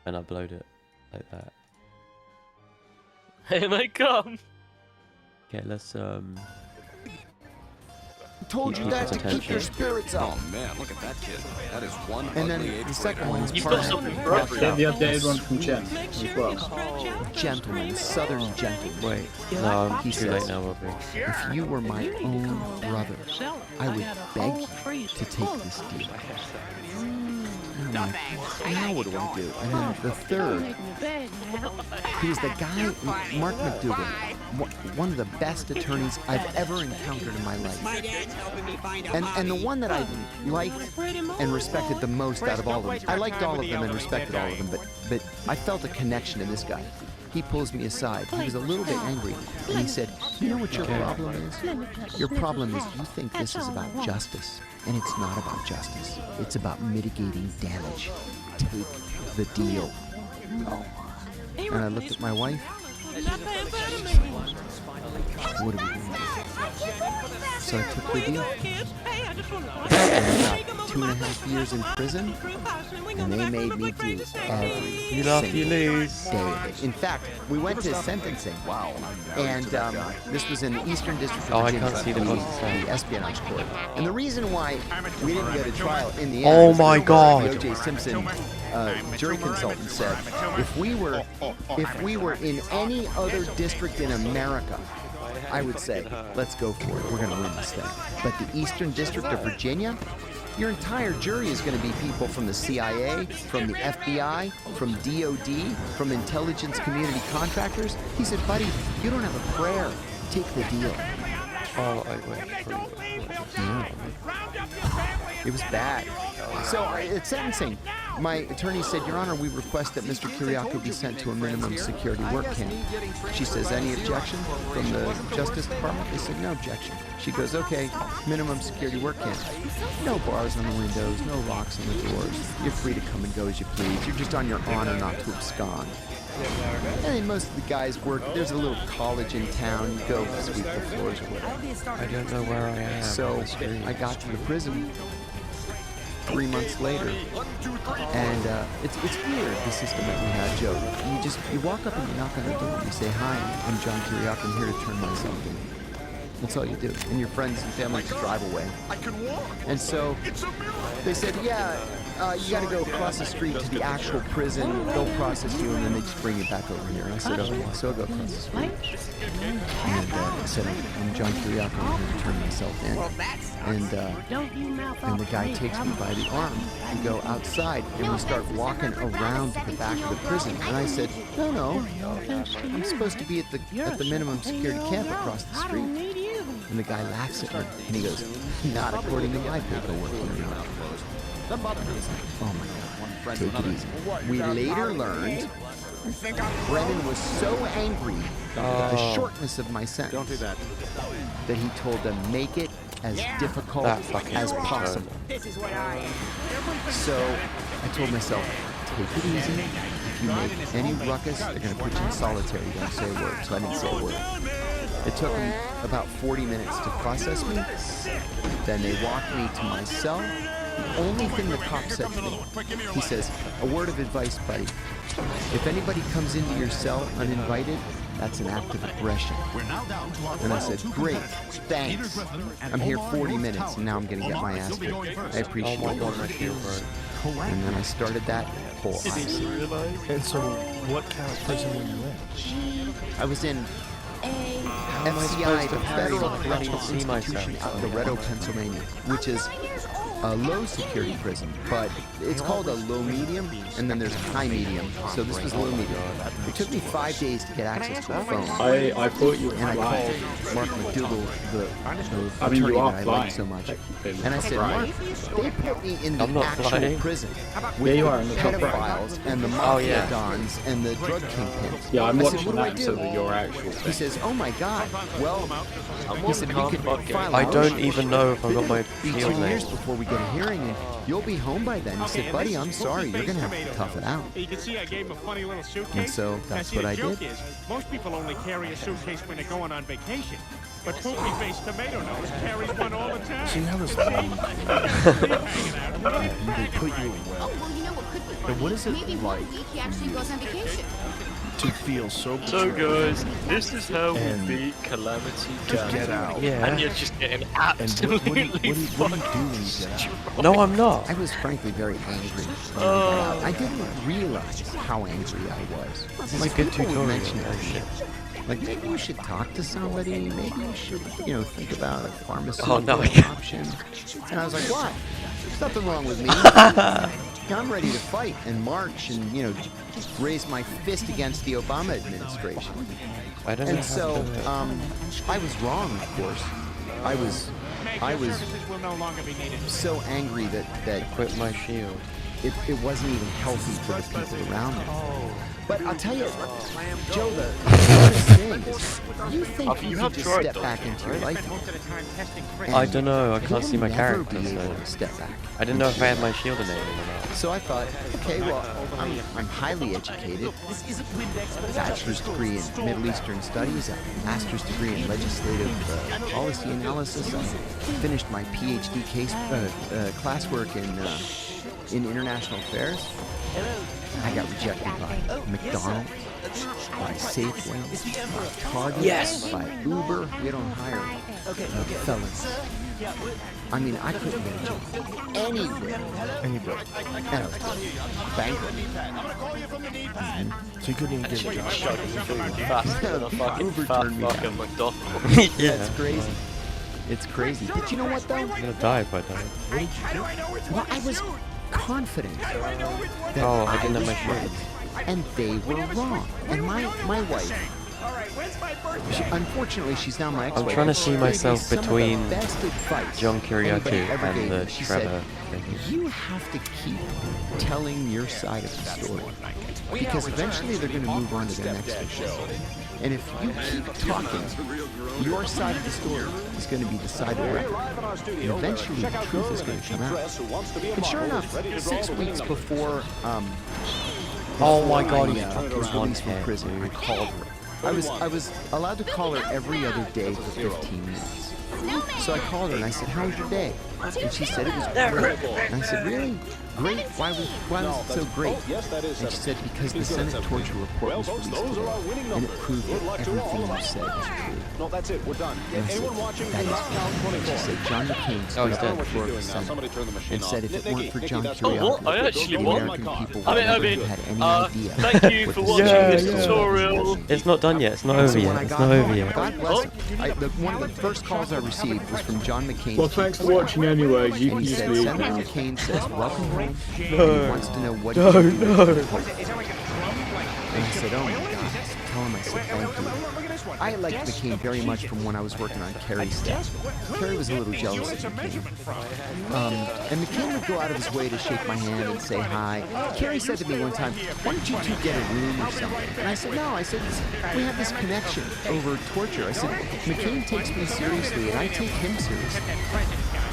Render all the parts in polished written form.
and upload it like that. Here they come. Okay, let's Told you that to keep your spirits up. Oh man, look at that kid. That is one And then ugly the eighth second one is You've part got something of for us. Get the updated one from Jen as well. gentleman, southern gentleman. wait. No, I'm He too late says, now, Bobby. if you were my own brother, I would beg you to take this deal. And I'm like, now what do I do? And then the third, he was the guy, Mark McDougal, one of the best attorneys I've ever encountered in my life. And the one that I liked and respected the most out of all of them. I liked all of them and respected all of them, but I felt a connection to this guy. He pulls me aside. He was a little bit angry, and he said, you know what your problem is? Your problem is you think this is about justice, and it's not about justice. It's about mitigating damage. Take the deal. And I looked at my wife. What are we going to do? So I took the deal. And I got 2.5 years in prison, and they made me do every You laugh, you single lose. day of it. In fact, we went to sentencing. Wow. And this was in the Eastern District Oh, of I Virginia, can't see the bosses now. the espionage court. And the reason why we didn't go to trial in the end, Oh is my because God. the O.J. Simpson jury consultant said, if we were in any other district in America, I would say, let's go for it. We're going to win this thing. But the Eastern District of Virginia, your entire jury is going to be people from the CIA, from the FBI, from DOD, from intelligence community contractors. He said, buddy, you don't have a prayer. Take the deal. Oh, wait. Yeah. It was bad. So at sentencing, my attorney said, Your Honor, we request that Mr. Kiriakou be sent to a minimum security work camp. She says, any objection from the Justice Department? They said, no objection. She goes, okay, minimum security work camp. No bars on the windows, no locks on the doors. You're free to come and go as you please. You're just on your honor not to abscond. And then most of the guys work, there's a little college in town, you go sweep the floors or whatever. I don't know where I am. So I got to the prison 3 months later, and it's weird, the system that we have, Joe. You walk up and you knock on the door, you say, hi, I'm John Kiriakou, I'm here to turn myself in. That's all you do. And your friends and family just drive away. And so they said, yeah, you got to go across the street to the actual prison. They'll process you, and then they just bring you back over here. And I said, okay. So I go across the street. And I said, I'm John Kiriakou. I'm here to turn myself in. And the guy takes me by the arm. We go outside, and we start walking around the back of the prison. And I said, no, I'm supposed to be at the minimum security camp across the street. And the guy laughs at me, and he goes, not according to my paperwork. Oh my God, take it easy. We later learned Brennan was so angry at the shortness of my sentence that he told them, make it as difficult as possible. So I told myself, take it easy. If you make any ruckus, they're going to put you in solitary. Don't say a word. So I didn't say a word. It took them about 40 minutes to process me. Then they walked me to my cell. The only thing the cop said to me, he says, a word of advice, buddy. If anybody comes into your cell uninvited, that's an act of aggression. And I said, great, thanks. I'm here 40 minutes, and now I'm going to get my ass kicked. I appreciate it. And then I started that whole odyssey. And so, what kind of prison were you in? I was in FCI, the Federal Correctional Institution out in Loretto, Pennsylvania, which is a low security prison, but it's called a low medium, and then there's a high medium. So this was low medium. It took me 5 days to get access to a phone. I thought you were And I flying. called Mark McDougal, the I mean, attorney you are that I flying. like so much. Technically. And I said, Mark, they put me in the I'm not actual flying. prison Yeah, with you the are in the top right. pedophiles and the mafia yeah. dons and the drug kingpins. Yeah, I'm I said, watching what do I that so do? that your actual He thing. says, oh my God, well, he said, we could file a I don't motion. even know if I got my Be 2 field years name. before we get a hearing, and you'll be home by then. He said, buddy, I'm sorry, you're going to have to tough it out. You can see I gave him a funny little suitcase. And so that's Now, see, what I the joke did. is, most people only carry a suitcase when they're going on vacation. But poopy-faced tomato nose carries one all the time. So you have this Hanging out. and they put you away Oh, well, you know what could be And funny? what is it Maybe like 1 week he actually goes on vacation. to feel so So betrayed guys, this is how we And beat Calamity to Ganon. get out? Yeah. And you're just getting And what do you absolutely do when you fucking get out? No, I'm not. I was frankly very angry. Oh. I didn't realize how angry I was. This is a Like, good people would tutorial. mention Oh that shit. Like, maybe you should talk to somebody. Maybe you should, think about a pharmaceutical Oh, no, I can't. option. And I was like, what? There's nothing wrong with me. I'm ready to fight and march and, raise my fist against the Obama administration. I don't know And how so, to do it. I was wrong, of course. I was Services will no longer be needed. so angry that Equip my shield. it wasn't even healthy for the people around me. But I'll tell you, Joe, the honest thing is, you think You you have can just tried step those, back into your life Most of the time testing and I don't know, I can't see my you'll never character, be able so to step back. I didn't know if I had my shield enabled or not. So I thought, okay, well, I'm highly educated. Bachelor's degree in Middle Eastern Studies, a master's degree in legislative policy analysis. I finished my PhD classwork in international affairs. I got rejected by McDonald's, by Safeway, by Target, by Uber. We don't hire fellas. I mean, I couldn't get a job anywhere. Anybody. And I was bankrupt. So you couldn't even get a job. faster than a fucking Uber fat turned me down. fucking McDonald's. Yeah, it's crazy. It's crazy. But you know what, though? I'm gonna die if I die. Well, I was confident that Oh, I didn't have was my shield. right, and they were wrong. And my wife, unfortunately, she's now my ex-wife. I'm trying to see gave me myself some of the between best advice John anybody Kiriakou ever gave and the me. She said, Trevor thing. you have to keep telling your side of the story, because eventually they're going to move on to their next issue. And if you keep talking, your side of the story is going to be the side of the record. And eventually the truth is going to come out. And sure enough, 6 weeks before Oh my god, I he's was fucking released one from hit, prison, I dude. called her. I was allowed to call her every other day for 15 minutes. So I called her and I said, how was your day? And she said it was great. And I said, really? Great? Why was it so great? And she said, because the Senate torture report was released today, and it proved that everything you said was true. No, that's it. We're done. And I said, that is great. And she said, John McCain Oh, stood he's up dead. before the Senate Somebody turn the machine and said if it weren't for John Oh, what? Kiriakou, I actually the won. American people I would mean, never have had any idea. thank you what for the watching Senate this was. tutorial. It's not done yet, it's not So over when yet, I it's got not home, over yet. God bless him. One of the first calls I received was from John McCain. Well, thanks for watching anyway. You And can he just said, leave. Senator McCain says, welcome home. And he wants to know what you do. And I said, oh my God. Tell him I said thank you. I liked McCain very much from when I was working on Kerry's staff. Kerry was a little jealous of McCain. And McCain would go out of his way to shake my hand and say hi. Kerry said to me one time, why don't you two get a room or something? And I said, no. I said, we have this connection over torture. I said, McCain takes me seriously and I take him seriously.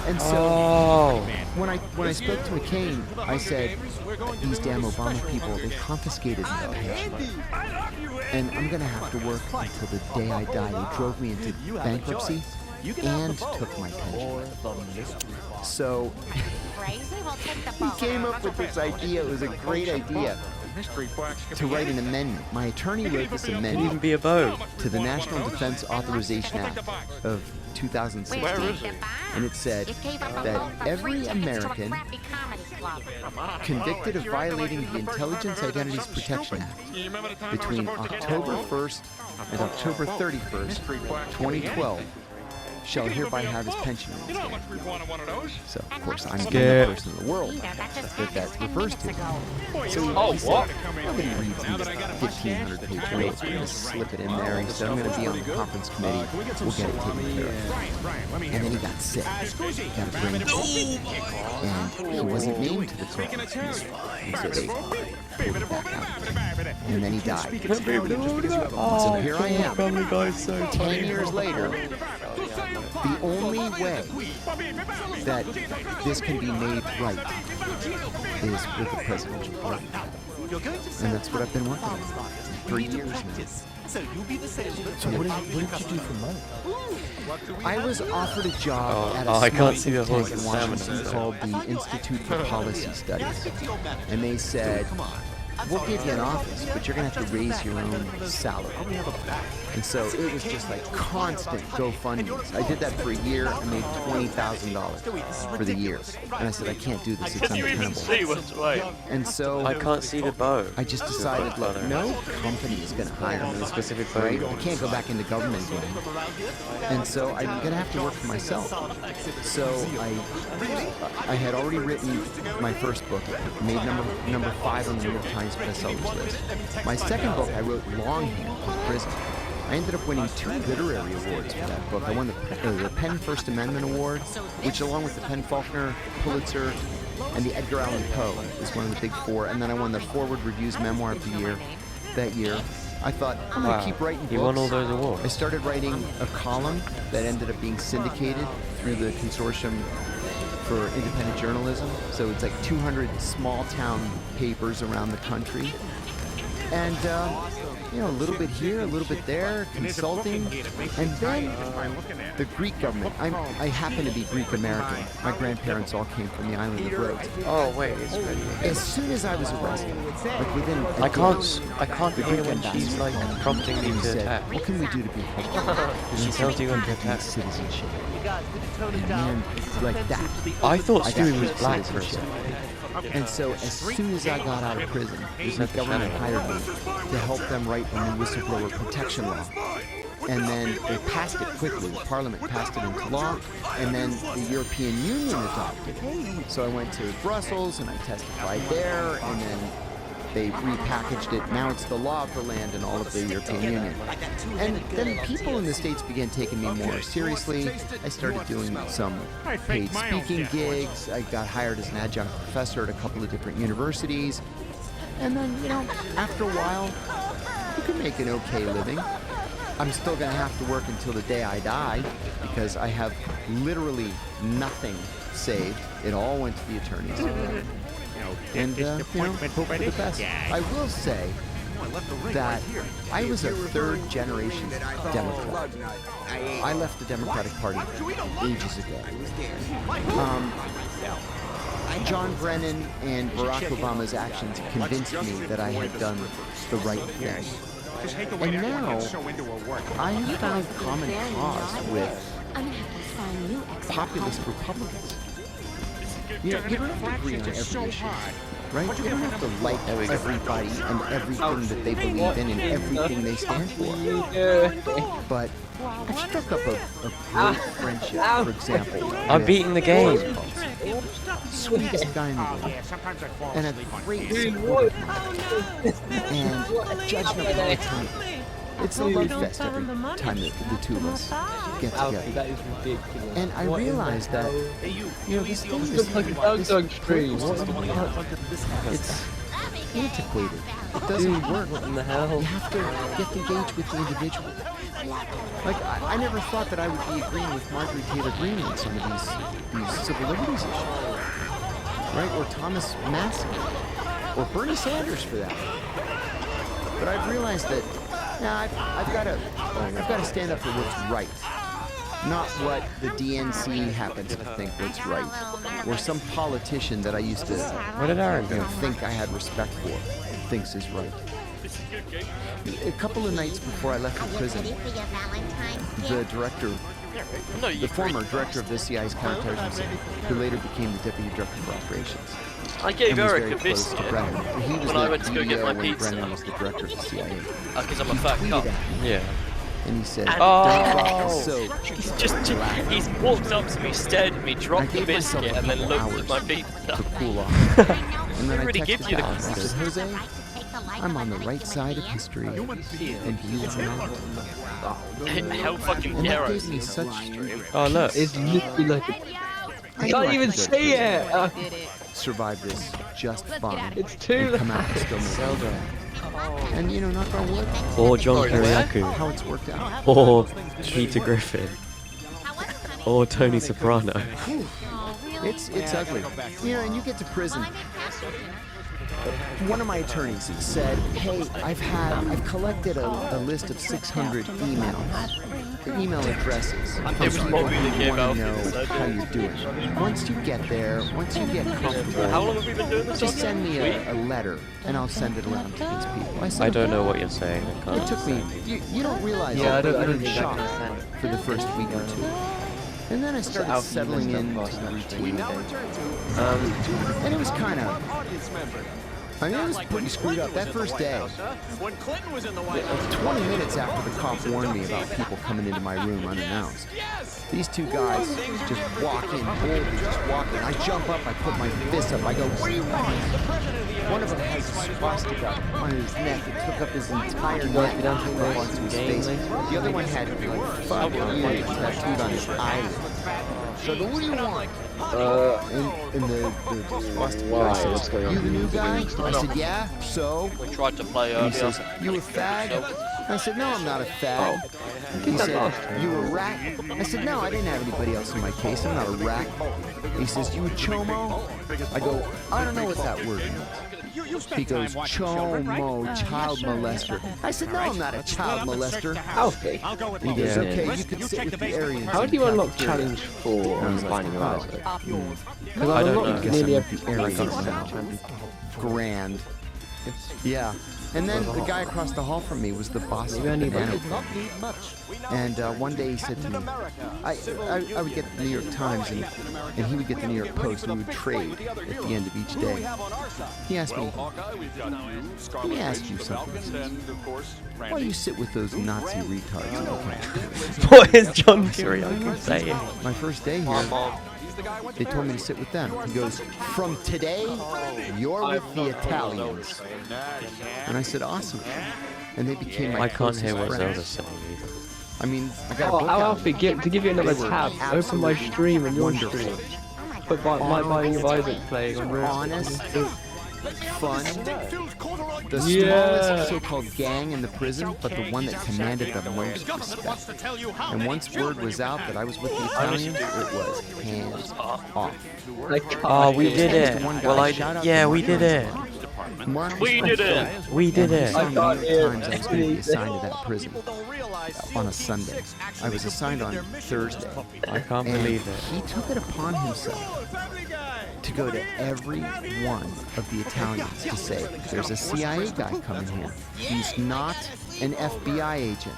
And so when I spoke to McCain, I said, these damn Obama people, they confiscated my pension. And I'm going to have to work until the day I die. They drove me into bankruptcy and took my pension. So he came up with this idea. It was a great idea to write an amendment. My attorney wrote this Could even amendment be a boat. to the National Defense Authorization Act of 2016. And it said that every American convicted of violating the Intelligence Identities Protection Act between October 1st and October 31st, 2012, shall hereby have his pension reinstated. So, of course, I'm the only person in the world that refers to. So he said, nobody reads these 1,500-page notes. We're going to slip it in there. He said, I'm going to be on the conference committee. We'll get it taken care of. And then he got sick. He got a brain tumor. And he wasn't named to the conference committee. And so they pulled it back out. And then he died. So here I am, 10 years later. The only way that this can be made right is with the presidential pardon. And that's what I've been working on for years now. So what did you do for money? I was offered a job at a I small can't see the think tank horse in salmon. Washington called the Institute for Policy Studies. And they said, we'll give you an office, but you're going to have to raise your own salary. And so it was just like constant GoFundMes. I did that for a year. I made $20,000 for the year. And I said, I can't do this. It's Can you even untenable. see what's right? And so I can't see the bow. I just decided, look, no company is going to hire me. The specific bow. Right? I can't go back into government again. And so I'm going to have to work for myself. So I had already written my first book, made number 5 on the New York Times bestsellers list. My second book, I wrote longhand in prison. I ended up winning 2 literary awards for that book. I won the Penn First Amendment Award, which along with the Penn Faulkner, Pulitzer, and the Edgar Allan Poe is one of the big 4. And then I won the Forward Review's Memoir of the Year that year. I thought, I'm going to keep writing books. You won all those I awards. started writing a column that ended up being syndicated through the Consortium for Independent Journalism. So it's like 200 small town papers around the country. And, you know, a little bit here, a little bit there, consulting. And then the Greek government. I happen to be Greek American. My grandparents all came from the island of Rhodes. Oh wait, it's ready. As soon as I was arrested, like within a I day, can't the hear Greek when she's like prompting me he to said, attack. what can we do to be helpful? She tells you when to attack. Citizenship. And then, like that. I thought I got Stewie was black for a citizenship. second. And so as soon as I got out of prison, the government hired me to help them write a new whistleblower protection law. And then they passed it quickly. The Parliament passed it into law, and then the European Union adopted it. So I went to Brussels and I testified there, and then they repackaged it. Now it's the law of the land in all of the European Union. And then people in the States began taking me more seriously. I started doing some paid speaking gigs. I got hired as an adjunct professor at a couple of different universities. And then, you know, after a while, you can make an okay living. I'm still going to have to work until the day I die because I have literally nothing saved. It all went to the attorneys. And, you know, hope for the best. I will say that I was a third-generation Democrat. I left the Democratic Party ages ago. John Brennan and Barack Obama's actions convinced me that I had done the right thing. And now, I have found common cause with populist Republicans. You know, you don't have to agree on every issue, right? You don't have to like everybody and everything that they believe in and everything they stand for. But I've struck up a great friendship, for example. I'm beating the game. Sweetest guy in the world. And a great support. And judging him all the time. It's a love fest every time the two of us get together. That is ridiculous. And I realized that, you know, this thing is Looks like a dog stream. it's antiquated. It doesn't work. What in the hell? You have to get engaged with the individual. Like, I never thought that I would be agreeing with Marjorie Taylor Greene on some of these civil liberties issues. Right? Or Thomas Masson. Or Bernie Sanders, for that. But I've realized that, now I've got to stand up for what's right. Not what the DNC happens to think what's right. Or some politician that I used to What did Aaron do? think I had respect for thinks is right. A couple of nights before I left the prison, the former director of the CIA's counterterrorism center, who later became the deputy director of operations, I gave and was Eric very a close to biscuit Brennan. He was when the I went to go get DEO my when pizza. Brennan was the director of the CIA. Because I'm a fat Tweeted cop. at me, Yeah. and he said, Oh. so He's walked up to me, stared at me, I dropped the gave myself biscuit, a and then couple looked at my hours pizza. to cool off. And then I already give texted you the back. I custard. said, Jose, I'm on the right side of history, and you are not. How fucking And dare that I gave me see such. Oh look. It's literally like I I can't knew even could see it. survive this just fine. It's too And late. come out and still make it. And you know, knock on wood, Or John Sorry, where? Kiriakou. how it's worked out. Or Peter Griffin. Or Tony Soprano. It's ugly. You know, and you get to prison. One of my attorneys said, "Hey, I've collected a list of 600 email addresses from people who want to know how you're doing. Once you get there, once you get comfortable, How long have we been doing this? just send me a letter, and I'll send it around to these people." I don't know what you're saying. I can't It took me. You don't realize Yeah, I that, don't but think you're I can shocked understand. for the first week or two. And then I started settling into the routine. And it was kind of, I mean, it was pretty screwed up. That first day, 20 minutes after the cop warned me about people coming into my room unannounced, these two guys just walk in, boldly just walk in. I jump up, I put my fist up, I go, "What do you want?" One of them had a swastika on his neck. It took up his entire neck and up onto his face. The other one had like "fuck you" tattooed on his eyelid. So I go, "What do you want?" And the swastika guy says, "You the new guy?" I said, "Yeah, so?" We tried to play He says, "You a fag?" I said, "No, I'm not a fag." He said, "You a rat?" I said, "No, I didn't have anybody else in my case. I'm not a rat." He says, "You a chomo?" I go, "I don't know what that word means." He goes, "Chomo, child molester." I said, "No, I'm not a child molester." Alfie, He goes, "Okay, you can sit with the Aryans." how do you unlock challenge 4 on Finding Lies? Because I I've don't unlocked know. nearly Guess I'm every with the Aryans now. Grand. Yeah. And then the guy across the hall from me was the boss of the Banana Club. And one day he said to me, I would get the New York Times and he would get the New York Post, and we would trade at the end of each day. He asked me, "Let me ask you something. Why do you sit with those Nazi retards in the cafe?" What is John Kerry? I can say it. My first day here, they told me to sit with them. He goes, "From today, you're with the Italians." And I said, "Awesome." And they became my I can't closest hear what friends. Zelda's saying either. I mean, I got a Oh, book out. Alfie, to give you another They were tab, open my absolutely stream and your wonderful. stream. Put my Binding of Isaac playing on real. Honest, fun, the smallest Yeah. so-called gang in the prison, but the one that commanded the most respect. And once word was out that I was with the Italians, it was hands off. Oh, we did it. One guy, Well, shout out yeah, to we Mark did it. Mark was We my did it. friend. We did He it. saw me can't many hear times I was going to be anything. assigned to that prison on a Sunday. I was assigned on Thursday. I can't And believe it. he took it upon himself to go to every one of the Italians to say, "There's a CIA guy coming here. He's not an FBI agent.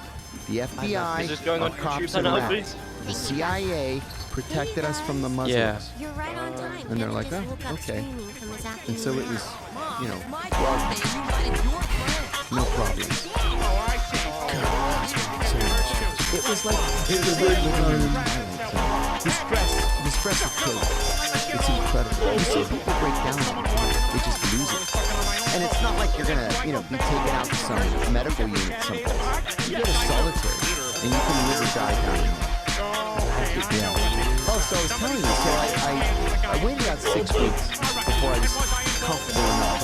The FBI Is this going are on YouTube cops now, and please? rats. The CIA protected us from the Muslims." Yeah. You're right on time. And they're like, Kids "Oh, woke up okay." screaming from this And so it afternoon. was, you know, no problems. It was like the stress of killing. It's incredible. You see people break down, they just lose it. And it's not like you're gonna, be taken out to some medical unit someplace. You get a solitary, and you can live or die down there. Oh, so I was telling you, so I waited out 6 weeks before I was comfortable enough